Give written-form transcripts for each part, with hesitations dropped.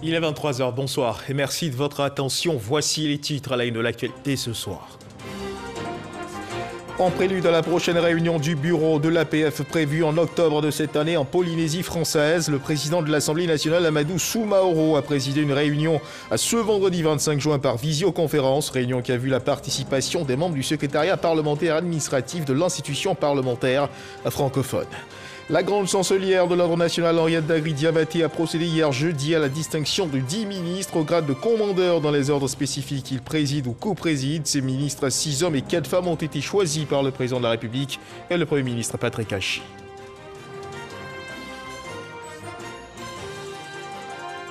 Il est 23 h, bonsoir et merci de votre attention. Voici les titres à la une de l'actualité ce soir. En prélude à la prochaine réunion du bureau de l'APF prévue en octobre de cette année en Polynésie française, le président de l'Assemblée nationale Amadou Soumaoro a présidé une réunion ce vendredi 25 juin par visioconférence, réunion qui a vu la participation des membres du secrétariat parlementaire administratif de l'institution parlementaire francophone. La grande chancelière de l'ordre national Henriette Dagri-Diabaté a procédé hier jeudi à la distinction de 10 ministres au grade de commandeur dans les ordres spécifiques qu'ils président ou co-président. Ces ministres, 6 hommes et 4 femmes, ont été choisis par le président de la République et le Premier ministre Patrick Hachi.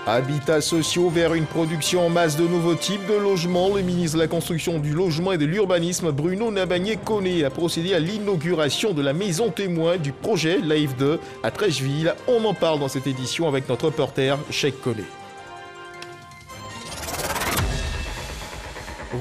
Habitats sociaux vers une production en masse de nouveaux types de logements. Le ministre de la Construction, du Logement et de l'Urbanisme, Bruno Nabagné-Koné, a procédé à l'inauguration de la maison témoin du projet Live 2 à Trècheville. On en parle dans cette édition avec notre reporter Cheikh Collé.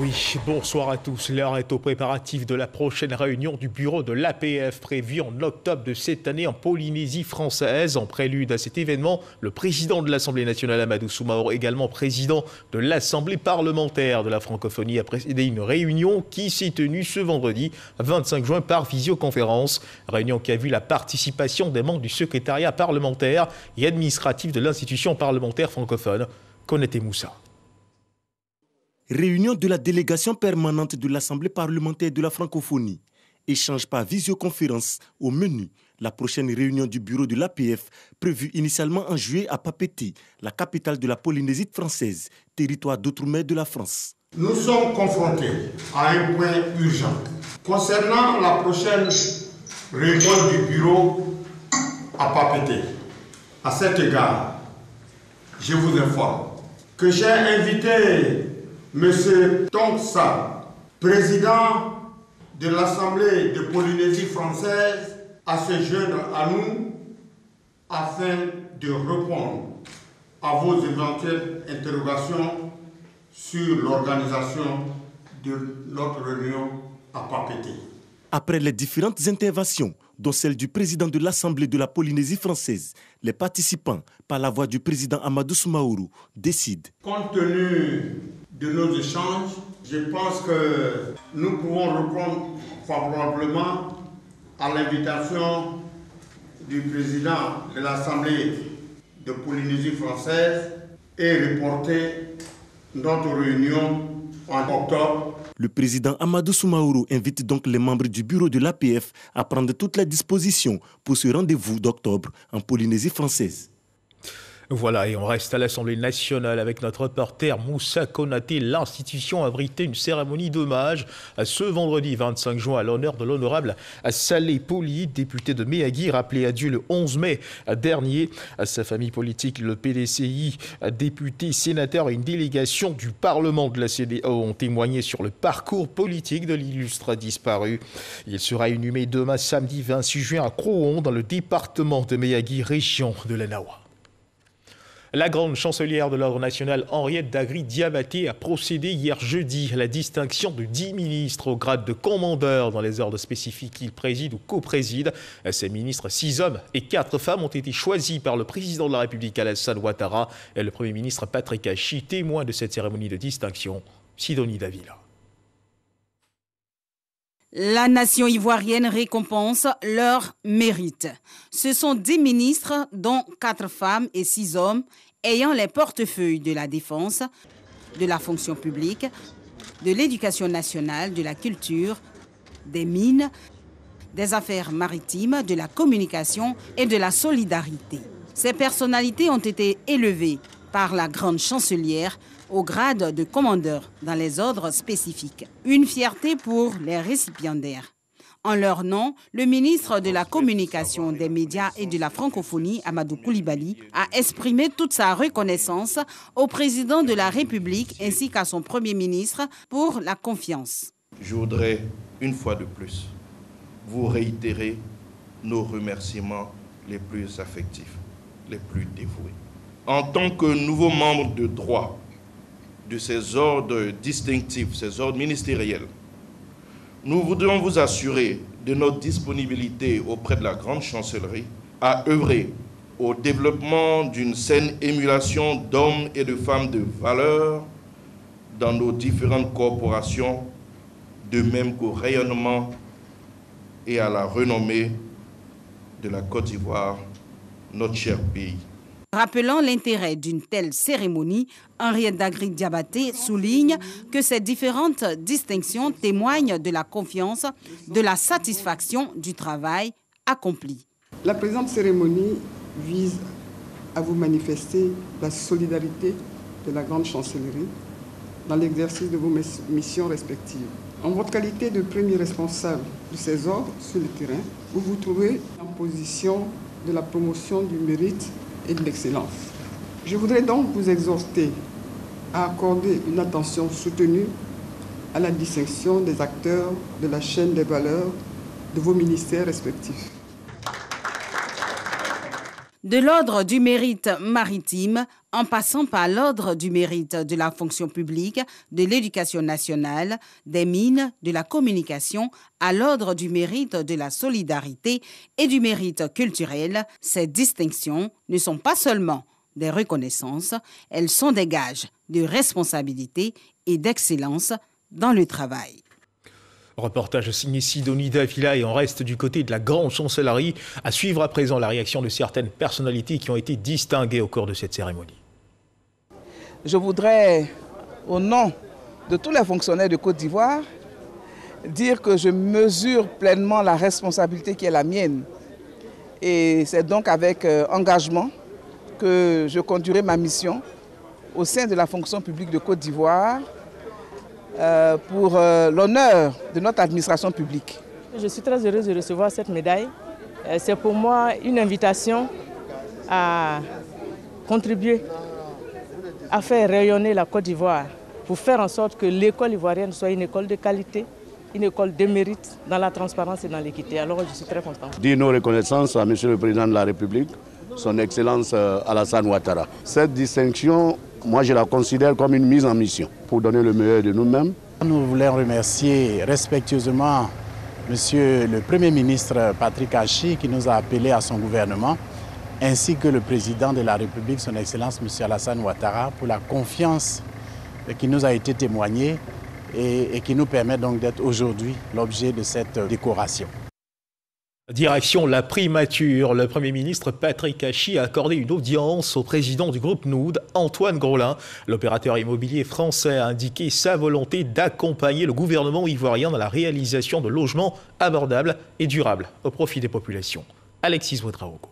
Oui, bonsoir à tous. L'heure est au préparatif de la prochaine réunion du bureau de l'APF prévue en octobre de cette année en Polynésie française. En prélude à cet événement, le président de l'Assemblée nationale Amadou Soumaoro, également président de l'Assemblée parlementaire de la francophonie, a présidé une réunion qui s'est tenue ce vendredi 25 juin par visioconférence. Réunion qui a vu la participation des membres du secrétariat parlementaire et administratif de l'institution parlementaire francophone. Konaté Moussa. Réunion de la délégation permanente de l'Assemblée parlementaire de la francophonie. Échange par visioconférence au menu. La prochaine réunion du bureau de l'APF, prévue initialement en juillet à Papeete, la capitale de la Polynésie française, territoire d'outre-mer de la France. Nous sommes confrontés à un point urgent. Concernant la prochaine réunion du bureau à Papeete, à cet égard, je vous informe que j'ai invité Monsieur Tongsa, président de l'Assemblée de Polynésie française, à se joindre à nous afin de répondre à vos éventuelles interrogations sur l'organisation de notre réunion à Papeete. Après les différentes interventions, dont celle du président de l'Assemblée de la Polynésie française, les participants, par la voix du président Amadou Soumaoro, décident. Compte tenu de nos échanges, je pense que nous pouvons répondre favorablement à l'invitation du président de l'Assemblée de Polynésie française et reporter notre réunion en octobre. Le président Amadou Soumaoro invite donc les membres du bureau de l'APF à prendre toutes les dispositions pour ce rendez-vous d'octobre en Polynésie française. Voilà, et on reste à l'Assemblée nationale avec notre reporter Moussa Konaté. L'institution a abrité une cérémonie d'hommage ce vendredi 25 juin à l'honneur de l'honorable Saleh Poli, député de Méagui, rappelé à Dieu le 11 mai dernier. Sa famille politique, le PDCI, député, sénateur et une délégation du Parlement de la CEDEAO ont témoigné sur le parcours politique de l'illustre disparu. Il sera inhumé demain samedi 26 juin à Croon, dans le département de Méagui, région de l'Anawa. La grande chancelière de l'ordre national Henriette Dagri-Diabaté a procédé hier jeudi à la distinction de 10 ministres au grade de commandeur dans les ordres spécifiques qu'ils président ou co-président. Ces ministres, 6 hommes et 4 femmes, ont été choisis par le président de la République Alassane Ouattara et le Premier ministre Patrick Hachi, témoin de cette cérémonie de distinction. Sidonie Davila. La nation ivoirienne récompense leur mérite. Ce sont 10 ministres, dont 4 femmes et 6 hommes, ayant les portefeuilles de la défense, de la fonction publique, de l'éducation nationale, de la culture, des mines, des affaires maritimes, de la communication et de la solidarité. Ces personnalités ont été élevées par la grande chancelière au grade de commandeur dans les ordres spécifiques. Une fierté pour les récipiendaires. En leur nom, le ministre de la Communication, des Médias et de la Francophonie, Amadou Coulibaly, a exprimé toute sa reconnaissance au président de la République ainsi qu'à son Premier ministre pour la confiance. Je voudrais, une fois de plus, vous réitérer nos remerciements les plus affectifs, les plus dévoués. En tant que nouveau membre de droit de ces ordres distinctifs, ces ordres ministériels, nous voudrions vous assurer de notre disponibilité auprès de la grande chancellerie à œuvrer au développement d'une saine émulation d'hommes et de femmes de valeur dans nos différentes corporations, de même qu'au rayonnement et à la renommée de la Côte d'Ivoire, notre cher pays. Rappelant l'intérêt d'une telle cérémonie, Henriette Dagri-Diabaté souligne que ces différentes distinctions témoignent de la confiance, de la satisfaction du travail accompli. La présente cérémonie vise à vous manifester la solidarité de la Grande Chancellerie dans l'exercice de vos missions respectives. En votre qualité de premier responsable de ces ordres sur le terrain, vous vous trouvez en position de la promotion du mérite et de l'excellence. Je voudrais donc vous exhorter à accorder une attention soutenue à la distinction des acteurs de la chaîne des valeurs de vos ministères respectifs. De l'ordre du mérite maritime, en passant par l'ordre du mérite de la fonction publique, de l'éducation nationale, des mines, de la communication, à l'ordre du mérite de la solidarité et du mérite culturel, ces distinctions ne sont pas seulement des reconnaissances, elles sont des gages de responsabilité et d'excellence dans le travail. Reportage signé Sidonie Davila et on reste du côté de la Grande Chancellerie. À suivre à présent la réaction de certaines personnalités qui ont été distinguées au cours de cette cérémonie. Je voudrais, au nom de tous les fonctionnaires de Côte d'Ivoire, dire que je mesure pleinement la responsabilité qui est la mienne. Et c'est donc avec engagement que je conduirai ma mission au sein de la fonction publique de Côte d'Ivoire pour l'honneur de notre administration publique. Je suis très heureuse de recevoir cette médaille. C'est pour moi une invitation à contribuer à faire rayonner la Côte d'Ivoire pour faire en sorte que l'école ivoirienne soit une école de qualité, une école de mérite dans la transparence et dans l'équité. Alors je suis très content. Dire nos reconnaissances à Monsieur le Président de la République, son Excellence Alassane Ouattara. Cette distinction, moi je la considère comme une mise en mission pour donner le meilleur de nous-mêmes. Nous voulons remercier respectueusement Monsieur le Premier ministre Patrick Achi qui nous a appelés à son gouvernement, ainsi que le Président de la République, son Excellence Monsieur Alassane Ouattara, pour la confiance qui nous a été témoignée et qui nous permet donc d'être aujourd'hui l'objet de cette décoration. Direction la primature, le Premier ministre Patrick Achi a accordé une audience au président du groupe Noud, Antoine Grolin. L'opérateur immobilier français a indiqué sa volonté d'accompagner le gouvernement ivoirien dans la réalisation de logements abordables et durables au profit des populations. Alexis Ouedraogo.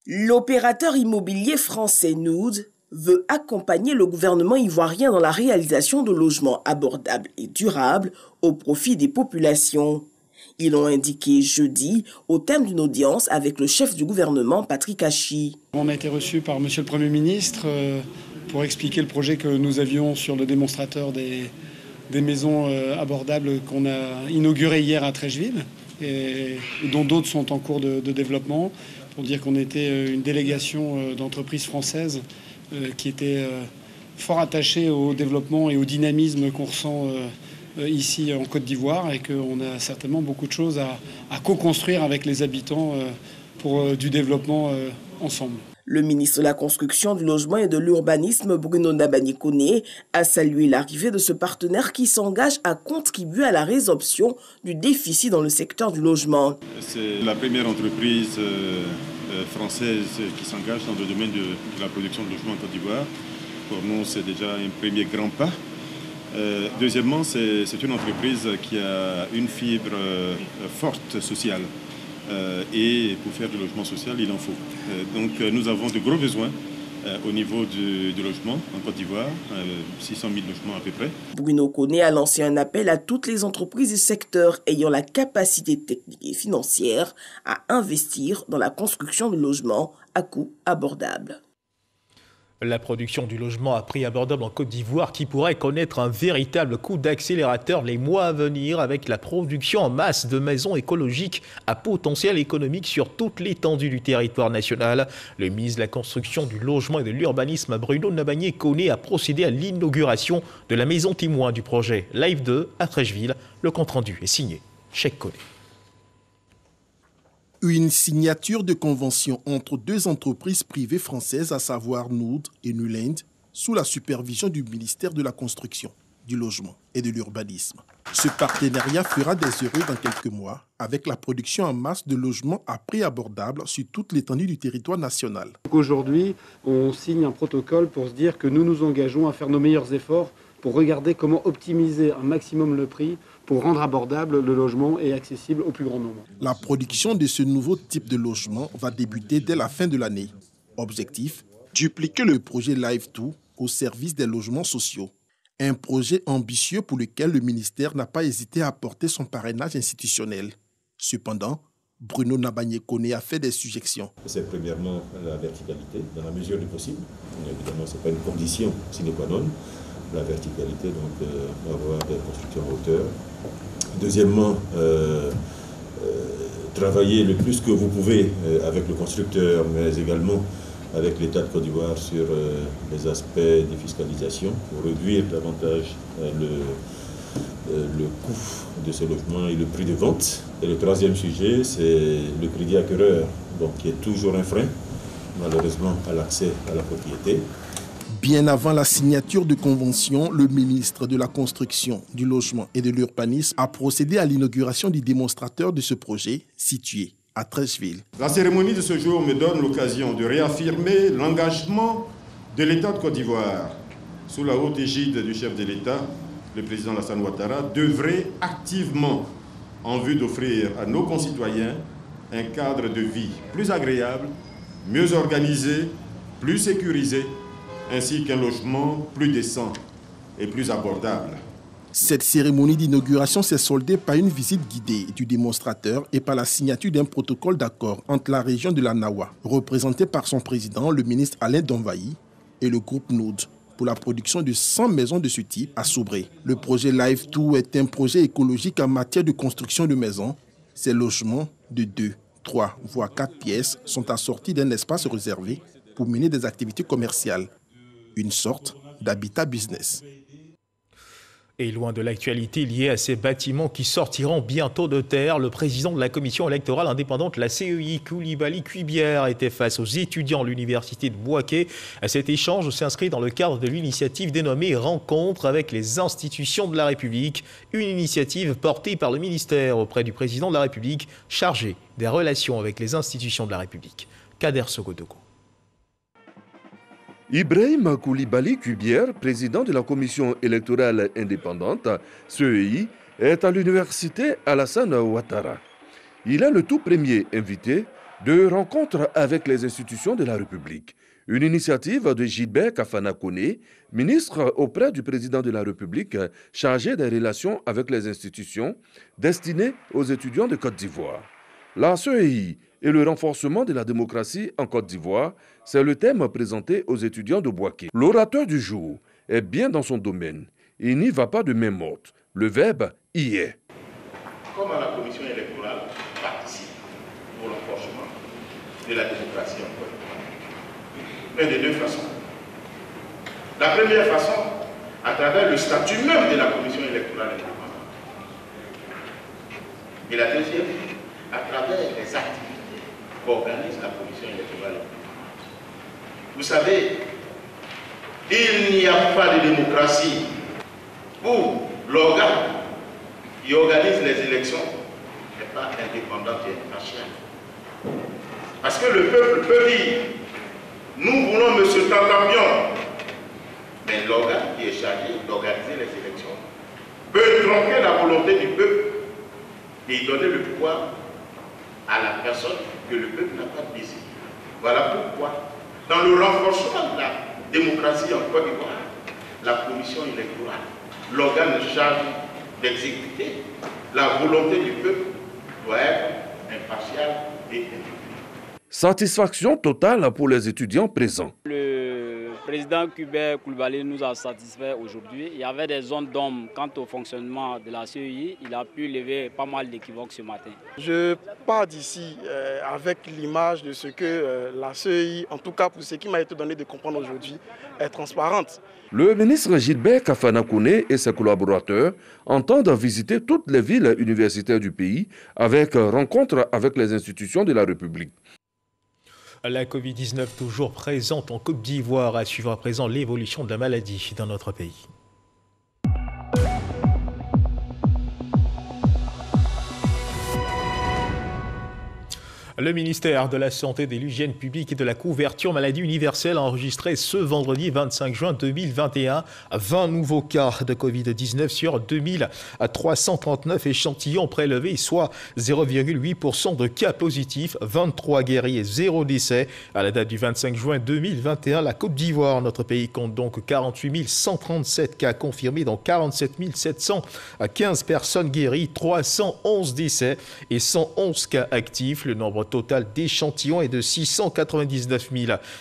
L'opérateur immobilier français Noud veut accompagner le gouvernement ivoirien dans la réalisation de logements abordables et durables au profit des populations. Ils l'ont indiqué jeudi au terme d'une audience avec le chef du gouvernement Patrick Achi. On a été reçu par Monsieur le Premier ministre pour expliquer le projet que nous avions sur le démonstrateur des maisons abordables qu'on a inauguré hier à Trècheville et dont d'autres sont en cours de développement, pour dire qu'on était une délégation d'entreprises françaises qui était fort attaché au développement et au dynamisme qu'on ressent ici en Côte d'Ivoire et qu'on a certainement beaucoup de choses à co-construire avec les habitants pour du développement ensemble. Le ministre de la Construction, du Logement et de l'Urbanisme, Bruno Nabani-Koné, a salué l'arrivée de ce partenaire qui s'engage à contribuer à la résorption du déficit dans le secteur du logement. C'est la première entreprise française qui s'engage dans le domaine de la production de logements en Côte d'Ivoire. Pour nous, c'est déjà un premier grand pas. Deuxièmement, c'est une entreprise qui a une fibre forte sociale. Et pour faire du logement social, il en faut. Donc nous avons de gros besoins au niveau du logement en Côte d'Ivoire, 600 000 logements à peu près. Bruno Koné a lancé un appel à toutes les entreprises du secteur ayant la capacité technique et financière à investir dans la construction de logements à coût abordable. La production du logement à prix abordable en Côte d'Ivoire qui pourrait connaître un véritable coup d'accélérateur les mois à venir avec la production en masse de maisons écologiques à potentiel économique sur toute l'étendue du territoire national. Le ministre de la Construction, du Logement et de l'Urbanisme, Bruno Nabani-Koné, a procédé à l'inauguration de la maison témoin du projet Live 2 à Trècheville. Le compte-rendu est signé Cheikh Koné. Une signature de convention entre deux entreprises privées françaises, à savoir Nood et Nuland, sous la supervision du ministère de la Construction, du Logement et de l'Urbanisme. Ce partenariat fera des heureux dans quelques mois avec la production en masse de logements à prix abordable sur toute l'étendue du territoire national. Aujourd'hui, on signe un protocole pour se dire que nous nous engageons à faire nos meilleurs efforts pour regarder comment optimiser un maximum le prix pour rendre abordable le logement et accessible au plus grand nombre. La production de ce nouveau type de logement va débuter dès la fin de l'année. Objectif, dupliquer le projet Live2 au service des logements sociaux. Un projet ambitieux pour lequel le ministère n'a pas hésité à apporter son parrainage institutionnel. Cependant, Bruno Nabagné-Koné a fait des suggestions. C'est premièrement la verticalité, dans la mesure du possible. Évidemment, ce n'est pas une condition sine qua non. La verticalité, donc avoir des constructions en hauteur. Deuxièmement, travailler le plus que vous pouvez avec le constructeur, mais également avec l'État de Côte d'Ivoire sur les aspects de fiscalisation pour réduire davantage le coût de ce logement et le prix de vente. Et le troisième sujet, c'est le crédit acquéreur, donc qui est toujours un frein, malheureusement, à l'accès à la propriété. Bien avant la signature de convention, le ministre de la Construction, du Logement et de l'Urbanisme a procédé à l'inauguration du démonstrateur de ce projet situé à Treichville. La cérémonie de ce jour me donne l'occasion de réaffirmer l'engagement de l'État de Côte d'Ivoire, sous la haute égide du chef de l'État, le président Alassane Ouattara, d'œuvrer activement en vue d'offrir à nos concitoyens un cadre de vie plus agréable, mieux organisé, plus sécurisé, ainsi qu'un logement plus décent et plus abordable. Cette cérémonie d'inauguration s'est soldée par une visite guidée du démonstrateur et par la signature d'un protocole d'accord entre la région de la Nawa, représenté par son président, le ministre Alain Donvaï, et le groupe Nood, pour la production de 100 maisons de ce type à Soubré. Le projet Live2 est un projet écologique en matière de construction de maisons. Ces logements de 2, 3, voire 4 pièces sont assortis d'un espace réservé pour mener des activités commerciales. Une sorte d'habitat business. Et loin de l'actualité liée à ces bâtiments qui sortiront bientôt de terre, le président de la commission électorale indépendante, la CEI, Koulibaly Kuibière, était face aux étudiants de l'université de Bouaké. Cet échange s'inscrit dans le cadre de l'initiative dénommée Rencontre avec les institutions de la République, une initiative portée par le ministère auprès du président de la République, chargé des relations avec les institutions de la République. Kader Sogodogo. Ibrahim Koulibaly Kuibière, président de la commission électorale indépendante, CEI, est à l'université Alassane Ouattara. Il est le tout premier invité de rencontre avec les institutions de la République. Une initiative de Gilbert Kafana Koné, ministre auprès du président de la République, chargé des relations avec les institutions, destinée aux étudiants de Côte d'Ivoire. La CEI et le renforcement de la démocratie en Côte d'Ivoire, c'est le thème présenté aux étudiants de Bouaké. L'orateur du jour est bien dans son domaine. Il n'y va pas de main morte. Le verbe y est. Comment la commission électorale participe au renforcement de la démocratie en Côte d'Ivoire? Mais de deux façons. La première façon, à travers le statut même de la commission électorale indépendante. Et la deuxième, à travers les activités qu'organise la commission électorale. Vous savez, il n'y a pas de démocratie où l'organe qui organise les élections n'est pas indépendant et impartial. Parce que le peuple peut dire, nous voulons M. Tantampion, mais l'organe qui est chargé d'organiser les élections peut tronquer la volonté du peuple et donner le pouvoir à la personne que le peuple n'a pas désiré. Voilà pourquoi, dans le renforcement de la démocratie en Côte d'Ivoire, la commission électorale, l'organe chargé d'exécuter la volonté du peuple, doit être impartial et indépendant. Satisfaction totale pour les étudiants présents. Le président Hubert Coulibaly nous a satisfait aujourd'hui. Il y avait des zones d'ombre quant au fonctionnement de la CEI. Il a pu lever pas mal d'équivoques ce matin. Je pars d'ici avec l'image de ce que la CEI, en tout cas pour ce qui m'a été donné de comprendre aujourd'hui, est transparente. Le ministre Gilbert Kafana Koné et ses collaborateurs entendent visiter toutes les villes universitaires du pays avec rencontre avec les institutions de la République. La Covid-19 toujours présente en Côte d'Ivoire, à suivre à présent l'évolution de la maladie dans notre pays. Le ministère de la Santé, de l'Hygiène publique et de la couverture maladie universelle a enregistré ce vendredi 25 juin 2021 20 nouveaux cas de Covid-19 sur 2339 échantillons prélevés, soit 0,8% de cas positifs, 23 guéris et 0 décès. À la date du 25 juin 2021, la Côte d'Ivoire, notre pays, compte donc 48 137 cas confirmés, dont 47 715 personnes guéries, 311 décès et 111 cas actifs. Le nombre total d'échantillons est de 699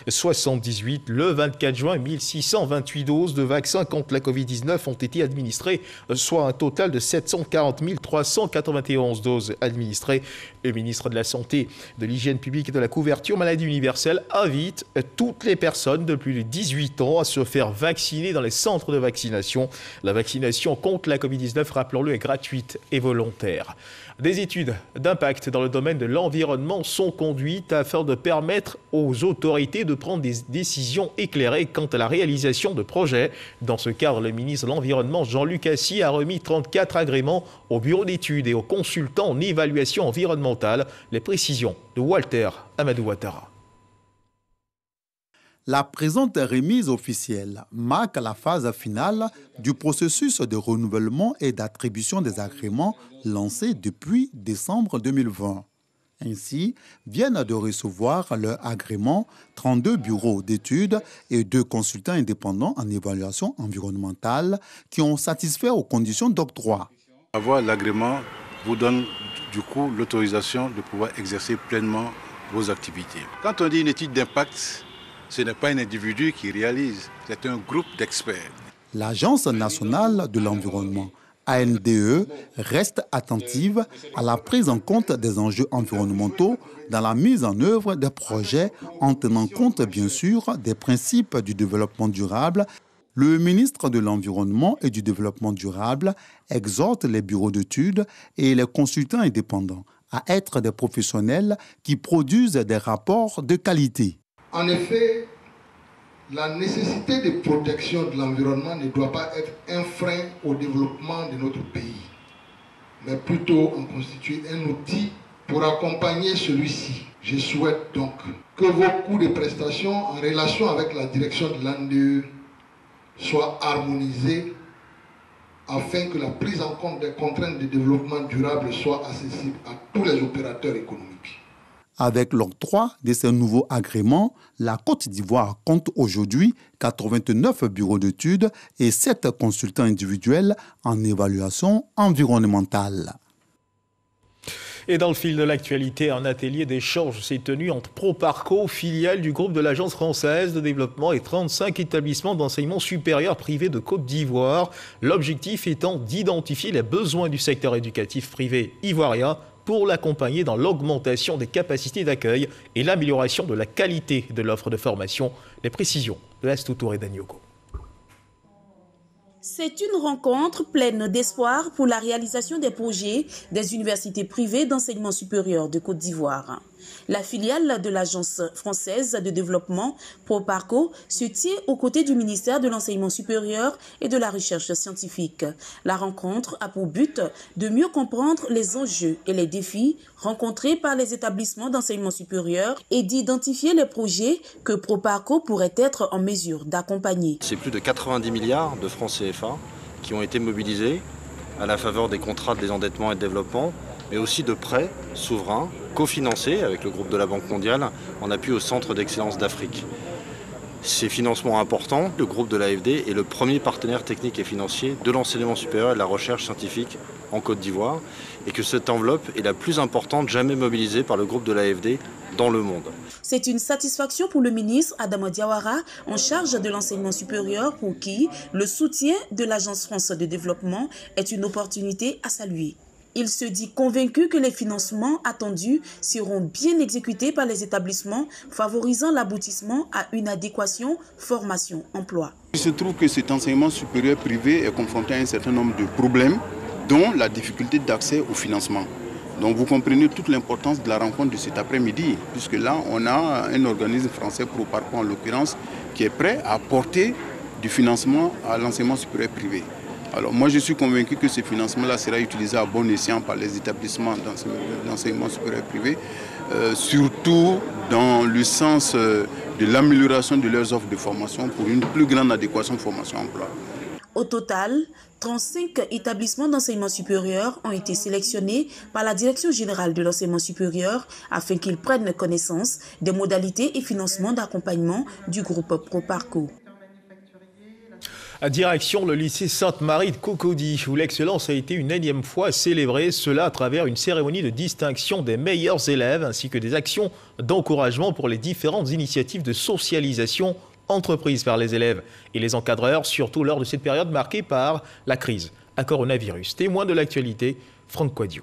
078. Le 24 juin, 1628 doses de vaccins contre la Covid-19 ont été administrées, soit un total de 740 391 doses administrées. Le ministre de la Santé, de l'Hygiène publique et de la couverture maladie universelle invite toutes les personnes de plus de 18 ans à se faire vacciner dans les centres de vaccination. La vaccination contre la Covid-19, rappelons-le, est gratuite et volontaire. Des études d'impact dans le domaine de l'environnement sont conduites afin de permettre aux autorités de prendre des décisions éclairées quant à la réalisation de projets. Dans ce cadre, le ministre de l'Environnement, Jean-Luc Assy, a remis 34 agréments au bureau d'études et aux consultants en évaluation environnementale. Les précisions de Walter Amadou Ouattara. La présente remise officielle marque la phase finale du processus de renouvellement et d'attribution des agréments lancé depuis décembre 2020. Ainsi, viennent de recevoir leur agrément 32 bureaux d'études et 2 consultants indépendants en évaluation environnementale qui ont satisfait aux conditions d'octroi. Avoir l'agrément vous donne du coup l'autorisation de pouvoir exercer pleinement vos activités. Quand on dit une étude d'impact, ce n'est pas un individu qui réalise, c'est un groupe d'experts. L'Agence nationale de l'environnement, ANDE, reste attentive à la prise en compte des enjeux environnementaux dans la mise en œuvre des projets en tenant compte bien sûr des principes du développement durable. Le ministre de l'Environnement et du Développement durable exhorte les bureaux d'études et les consultants indépendants à être des professionnels qui produisent des rapports de qualité. En effet, la nécessité de protection de l'environnement ne doit pas être un frein au développement de notre pays, mais plutôt en constituer un outil pour accompagner celui-ci. Je souhaite donc que vos coûts de prestations en relation avec la direction de l'ANDE soient harmonisés afin que la prise en compte des contraintes de développement durable soit accessible à tous les opérateurs économiques. Avec l'octroi de ces nouveaux agréments, la Côte d'Ivoire compte aujourd'hui 89 bureaux d'études et 7 consultants individuels en évaluation environnementale. Et dans le fil de l'actualité, un atelier d'échange s'est tenu entre Proparco, filiale du groupe de l'Agence française de développement, et 35 établissements d'enseignement supérieur privés de Côte d'Ivoire. L'objectif étant d'identifier les besoins du secteur éducatif privé ivoirien pour l'accompagner dans l'augmentation des capacités d'accueil et l'amélioration de la qualité de l'offre de formation. Les précisions de Astou Touré Danioko. C'est une rencontre pleine d'espoir pour la réalisation des projets des universités privées d'enseignement supérieur de Côte d'Ivoire. La filiale de l'Agence française de développement, Proparco, se tient aux côtés du ministère de l'Enseignement supérieur et de la Recherche scientifique. La rencontre a pour but de mieux comprendre les enjeux et les défis rencontrés par les établissements d'enseignement supérieur et d'identifier les projets que Proparco pourrait être en mesure d'accompagner. C'est plus de 90 milliards de francs CFA qui ont été mobilisés à la faveur des contrats de désendettement et de développement, mais aussi de prêts souverains cofinancés avec le groupe de la Banque mondiale en appui au Centre d'excellence d'Afrique. Ces financements importants, le groupe de l'AFD est le premier partenaire technique et financier de l'enseignement supérieur et de la recherche scientifique en Côte d'Ivoire et que cette enveloppe est la plus importante jamais mobilisée par le groupe de l'AFD dans le monde. C'est une satisfaction pour le ministre Adama Diawara en charge de l'enseignement supérieur pour qui le soutien de l'Agence France de développement est une opportunité à saluer. Il se dit convaincu que les financements attendus seront bien exécutés par les établissements, favorisant l'aboutissement à une adéquation formation-emploi. Il se trouve que cet enseignement supérieur privé est confronté à un certain nombre de problèmes, dont la difficulté d'accès au financement. Donc vous comprenez toute l'importance de la rencontre de cet après-midi, puisque là on a un organisme français, Proparco en l'occurrence, qui est prêt à apporter du financement à l'enseignement supérieur privé. Alors moi je suis convaincu que ce financement-là sera utilisé à bon escient par les établissements d'enseignement supérieur privé, surtout dans le sens de l'amélioration de leurs offres de formation pour une plus grande adéquation formation-emploi. Au total, 35 établissements d'enseignement supérieur ont été sélectionnés par la Direction générale de l'enseignement supérieur afin qu'ils prennent connaissance des modalités et financements d'accompagnement du groupe Proparco. À direction le lycée Sainte-Marie de Cocody, où l'excellence a été une énième fois célébrée, cela à travers une cérémonie de distinction des meilleurs élèves ainsi que des actions d'encouragement pour les différentes initiatives de socialisation entreprises par les élèves et les encadreurs, surtout lors de cette période marquée par la crise à coronavirus. Témoin de l'actualité, Franck Quadio.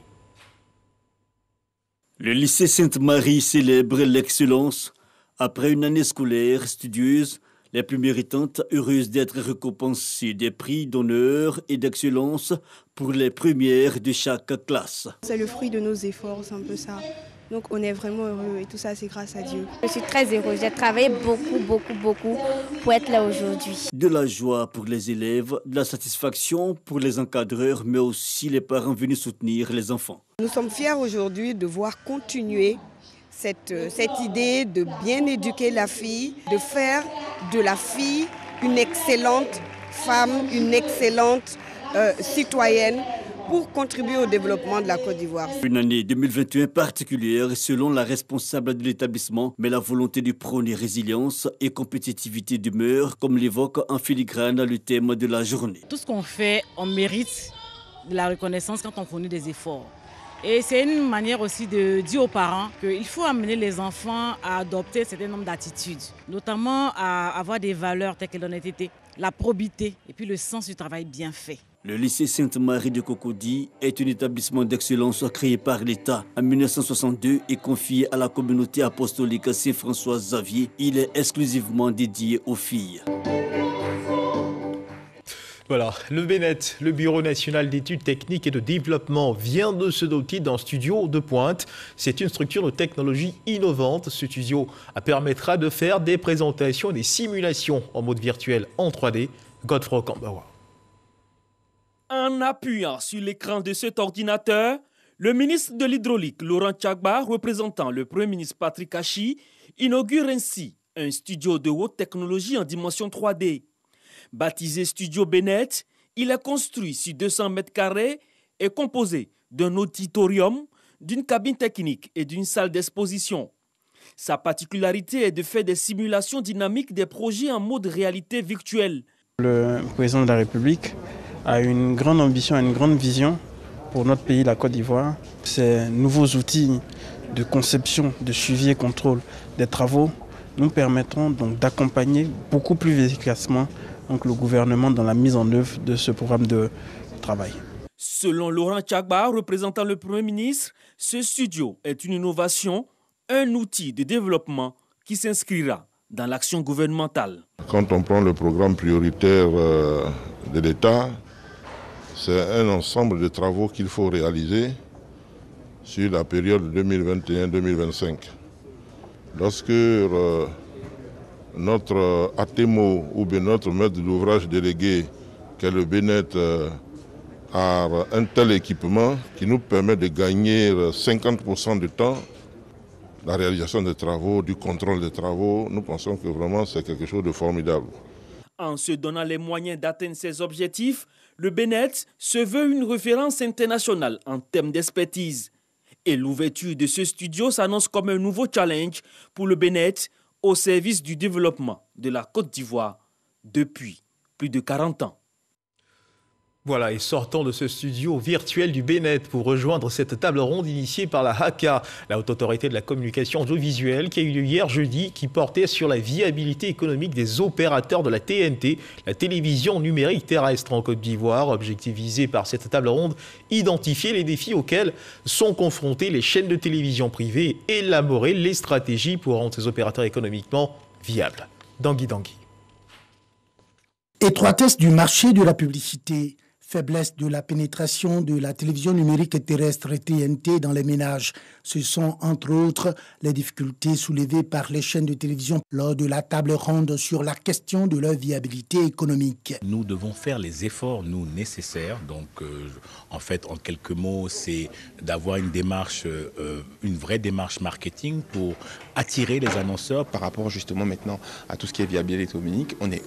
Le lycée Sainte-Marie célèbre l'excellence. Après une année scolaire studieuse, les plus méritantes, heureuses d'être récompensées des prix d'honneur et d'excellence pour les premières de chaque classe. C'est le fruit de nos efforts, c'est un peu ça. Donc on est vraiment heureux et tout ça c'est grâce à Dieu. Je suis très heureuse, j'ai travaillé beaucoup pour être là aujourd'hui. De la joie pour les élèves, de la satisfaction pour les encadreurs, mais aussi les parents venus soutenir les enfants. Nous sommes fiers aujourd'hui de voir continuer cette idée de bien éduquer la fille, de faire de la fille une excellente femme, une excellente citoyenne pour contribuer au développement de la Côte d'Ivoire. Une année 2021 particulière selon la responsable de l'établissement, mais la volonté de prôner résilience et compétitivité demeure, comme l'évoque en filigrane le thème de la journée. Tout ce qu'on fait, on mérite de la reconnaissance quand on fournit des efforts. Et c'est une manière aussi de dire aux parents qu'il faut amener les enfants à adopter un certain nombre d'attitudes, notamment à avoir des valeurs telles que l'honnêteté, la probité et puis le sens du travail bien fait. Le lycée Sainte-Marie de Cocody est un établissement d'excellence créé par l'État en 1962 et confié à la communauté apostolique Saint-François Xavier. Il est exclusivement dédié aux filles. Voilà, le BNET, le Bureau national d'études techniques et de développement, vient de se doter d'un studio de pointe. C'est une structure de technologie innovante. Ce studio permettra de faire des présentations et des simulations en mode virtuel en 3D. Godefroy Kambawa. En appuyant sur l'écran de cet ordinateur, le ministre de l'Hydraulique, Laurent Tchagba, représentant le Premier ministre Patrick Achi, inaugure ainsi un studio de haute technologie en dimension 3D. Baptisé Studio BNET, il est construit sur 200 mètres carrés et composé d'un auditorium, d'une cabine technique et d'une salle d'exposition. Sa particularité est de faire des simulations dynamiques des projets en mode réalité virtuelle. Le président de la République a une grande ambition, une grande vision pour notre pays, la Côte d'Ivoire. Ces nouveaux outils de conception, de suivi et contrôle des travaux nous permettront donc d'accompagner beaucoup plus efficacement le gouvernement dans la mise en œuvre de ce programme de travail. Selon Laurent Tchagba, représentant le Premier ministre, ce studio est une innovation, un outil de développement qui s'inscrira dans l'action gouvernementale. Quand on prend le programme prioritaire de l'État, c'est un ensemble de travaux qu'il faut réaliser sur la période 2021-2025. Lorsque notre ATEMO ou bien notre maître d'ouvrage délégué, qu'est le BNET, a un tel équipement qui nous permet de gagner 50% du temps, la réalisation des travaux, du contrôle des travaux, nous pensons que vraiment c'est quelque chose de formidable. En se donnant les moyens d'atteindre ces objectifs, le BNET se veut une référence internationale en termes d'expertise. Et l'ouverture de ce studio s'annonce comme un nouveau challenge pour le BNET au service du développement de la Côte d'Ivoire depuis plus de 40 ans. Voilà, et sortons de ce studio virtuel du Bénet pour rejoindre cette table ronde initiée par la HACA, la Haute Autorité de la Communication Audiovisuelle, qui a eu lieu hier jeudi, qui portait sur la viabilité économique des opérateurs de la TNT, la télévision numérique terrestre en Côte d'Ivoire. Objectif visé par cette table ronde, identifier les défis auxquels sont confrontés les chaînes de télévision privées et élaborer les stratégies pour rendre ces opérateurs économiquement viables. Dangui Dangui. Étroitesse du marché de la publicité. Faiblesse de la pénétration de la télévision numérique terrestre TNT dans les ménages. Ce sont entre autres les difficultés soulevées par les chaînes de télévision lors de la table ronde sur la question de leur viabilité économique. Nous devons faire les efforts, nous, nécessaires. Donc, en fait, en quelques mots, c'est d'avoir une démarche, une vraie démarche marketing pour attirer les annonceurs. Par rapport justement maintenant à tout ce qui est viabilité économique, on est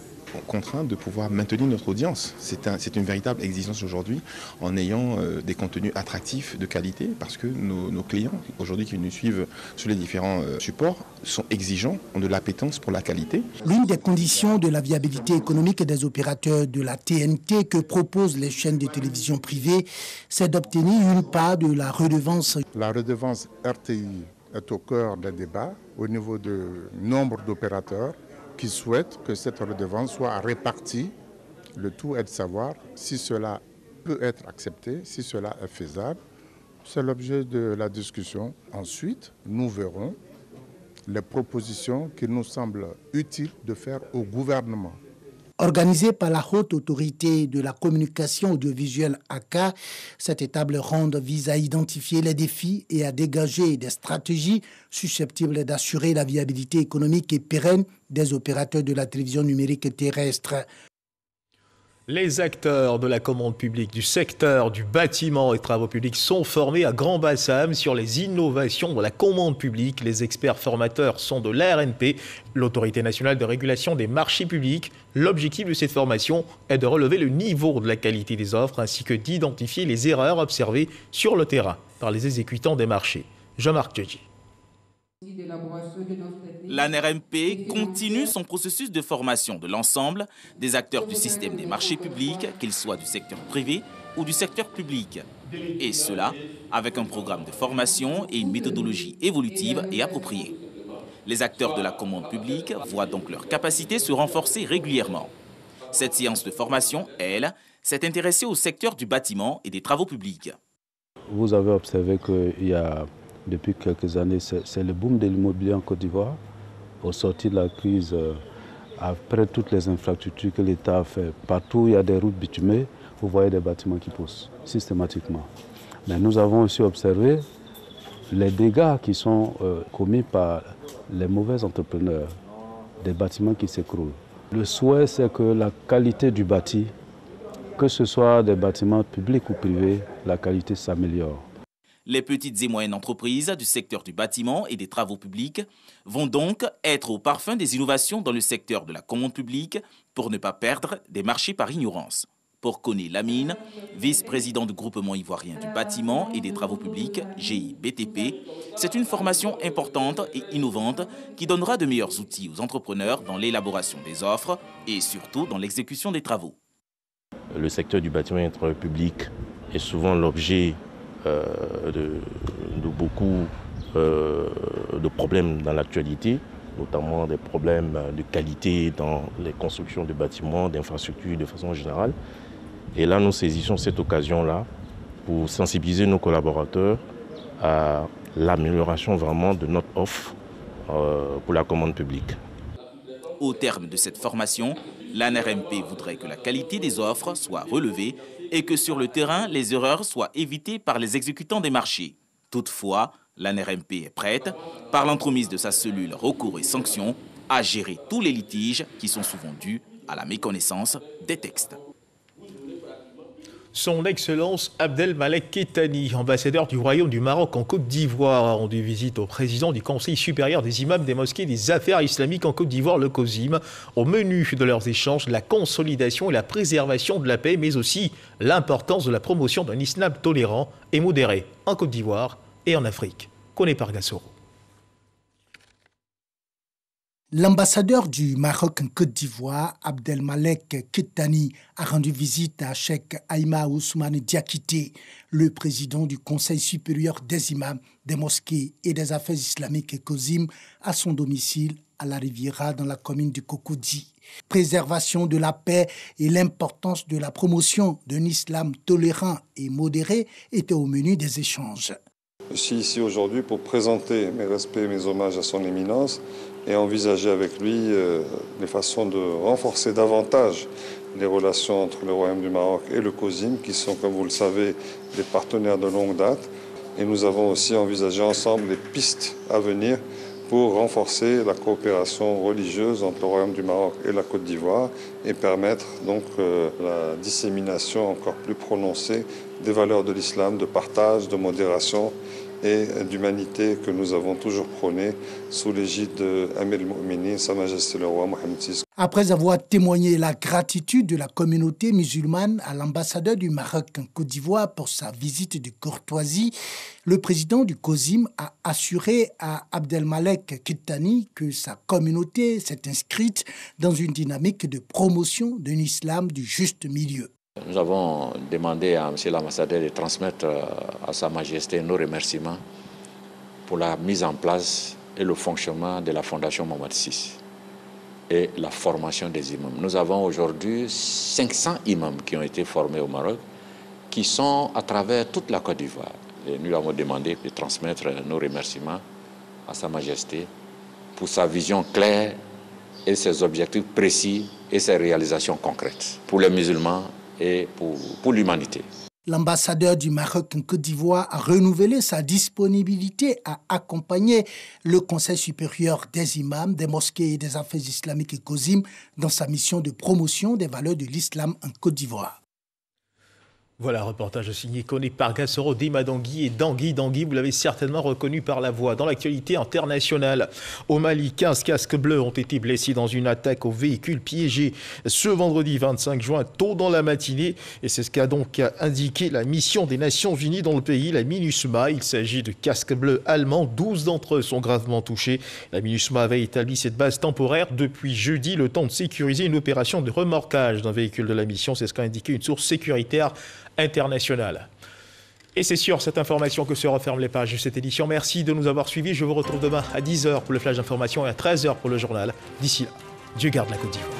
contraint de pouvoir maintenir notre audience. C'est une véritable exigence aujourd'hui en ayant des contenus attractifs de qualité parce que nos clients aujourd'hui qui nous suivent sur les différents supports sont exigeants, ont de l'appétence pour la qualité. L'une des conditions de la viabilité économique des opérateurs de la TNT que proposent les chaînes de télévision privées, c'est d'obtenir une part de la redevance. La redevance RTI est au cœur des débats au niveau du nombre d'opérateurs qui souhaitent que cette redevance soit répartie. Le tout est de savoir si cela peut être accepté, si cela est faisable. C'est l'objet de la discussion. Ensuite, nous verrons les propositions qu'il nous semble utile de faire au gouvernement. Organisée par la Haute Autorité de la Communication Audiovisuelle HACA, cette table ronde vise à identifier les défis et à dégager des stratégies susceptibles d'assurer la viabilité économique et pérenne des opérateurs de la télévision numérique terrestre. Les acteurs de la commande publique, du secteur du bâtiment et travaux publics sont formés à Grand-Bassam sur les innovations de la commande publique. Les experts formateurs sont de l'ARNP, l'Autorité nationale de régulation des marchés publics. L'objectif de cette formation est de relever le niveau de la qualité des offres ainsi que d'identifier les erreurs observées sur le terrain par les exécutants des marchés. Jean-Marc Djedji. L'ANRMP continue son processus de formation de l'ensemble des acteurs du système des marchés publics, qu'ils soient du secteur privé ou du secteur public. Et cela avec un programme de formation et une méthodologie évolutive et appropriée. Les acteurs de la commande publique voient donc leur capacité se renforcer régulièrement. Cette séance de formation, elle, s'est intéressée au secteur du bâtiment et des travaux publics. Vous avez observé qu'il y a depuis quelques années, c'est le boom de l'immobilier en Côte d'Ivoire. Au sortir de la crise, après toutes les infrastructures que l'État a fait, partout où il y a des routes bitumées, vous voyez des bâtiments qui poussent systématiquement. Mais nous avons aussi observé les dégâts qui sont commis par les mauvais entrepreneurs, des bâtiments qui s'écroulent. Le souhait, c'est que la qualité du bâti, que ce soit des bâtiments publics ou privés, la qualité s'améliore. Les petites et moyennes entreprises du secteur du bâtiment et des travaux publics vont donc être au parfum des innovations dans le secteur de la commande publique pour ne pas perdre des marchés par ignorance. Pour Koné Lamine, vice-président du groupement ivoirien du bâtiment et des travaux publics, GIBTP, c'est une formation importante et innovante qui donnera de meilleurs outils aux entrepreneurs dans l'élaboration des offres et surtout dans l'exécution des travaux. Le secteur du bâtiment et des travaux publics est souvent l'objet de beaucoup de problèmes dans l'actualité, notamment des problèmes de qualité dans les constructions de bâtiments, d'infrastructures de façon générale. Et là, nous saisissons cette occasion-là pour sensibiliser nos collaborateurs à l'amélioration vraiment de notre offre pour la commande publique. Au terme de cette formation, l'ANRMP voudrait que la qualité des offres soit relevée et que sur le terrain, les erreurs soient évitées par les exécutants des marchés. Toutefois, l'ANRMP est prête, par l'entremise de sa cellule recours et sanctions, à gérer tous les litiges qui sont souvent dus à la méconnaissance des textes. Son Excellence Abdelmalek Kettani, ambassadeur du Royaume du Maroc en Côte d'Ivoire, a rendu visite au président du Conseil supérieur des imams des mosquées et des affaires islamiques en Côte d'Ivoire, le COSIM. Au menu de leurs échanges, la consolidation et la préservation de la paix, mais aussi l'importance de la promotion d'un islam tolérant et modéré en Côte d'Ivoire et en Afrique. Koné Pargassoro. L'ambassadeur du Maroc en Côte d'Ivoire, Abdelmalek Kettani, a rendu visite à Cheikh Aïma Ousmane Diakité, le président du Conseil supérieur des imams, des mosquées et des affaires islamiques et COSIM, à son domicile à la Riviera dans la commune du Cocody. Préservation de la paix et l'importance de la promotion d'un islam tolérant et modéré étaient au menu des échanges. Je suis ici aujourd'hui pour présenter mes respects et mes hommages à son éminence et envisager avec lui les façons de renforcer davantage les relations entre le Royaume du Maroc et le COSIM, qui sont, comme vous le savez, des partenaires de longue date. Et nous avons aussi envisagé ensemble les pistes à venir pour renforcer la coopération religieuse entre le Royaume du Maroc et la Côte d'Ivoire et permettre donc la dissémination encore plus prononcée des valeurs de l'islam, de partage, de modération et d'humanité que nous avons toujours prôné sous l'égide de Amir al-Mu'minin, Sa Majesté le Roi Mohamed VI. Après avoir témoigné la gratitude de la communauté musulmane à l'ambassadeur du Maroc en Côte d'Ivoire pour sa visite de courtoisie, le président du COSIM a assuré à Abdelmalek Kettani que sa communauté s'est inscrite dans une dynamique de promotion d'un islam du juste milieu. Nous avons demandé à M. l'ambassadeur de transmettre à Sa Majesté nos remerciements pour la mise en place et le fonctionnement de la Fondation Mohamed VI et la formation des imams. Nous avons aujourd'hui 500 imams qui ont été formés au Maroc, qui sont à travers toute la Côte d'Ivoire. Et nous avons demandé de transmettre nos remerciements à Sa Majesté pour sa vision claire et ses objectifs précis et ses réalisations concrètes pour les musulmans et pour l'humanité. L'ambassadeur du Maroc en Côte d'Ivoire a renouvelé sa disponibilité à accompagner le Conseil supérieur des imams, des mosquées et des affaires islamiques et COSIM dans sa mission de promotion des valeurs de l'islam en Côte d'Ivoire. Voilà, reportage signé Koné Pargassoro, Dima Dangui et Dangui. Vous l'avez certainement reconnu par la voix. Dans l'actualité internationale, au Mali, 15 casques bleus ont été blessés dans une attaque au véhicule piégé ce vendredi 25 juin, tôt dans la matinée. Et c'est ce qu'a donc indiqué la mission des Nations Unies dans le pays, la MINUSMA. Il s'agit de casques bleus allemands. 12 d'entre eux sont gravement touchés. La MINUSMA avait établi cette base temporaire depuis jeudi, le temps de sécuriser une opération de remorquage d'un véhicule de la mission. C'est ce qu'a indiqué une source sécuritaire internationale. Et c'est sur cette information que se referment les pages de cette édition. Merci de nous avoir suivis. Je vous retrouve demain à 10h pour le flash d'information et à 13h pour le journal. D'ici là, Dieu garde la Côte d'Ivoire.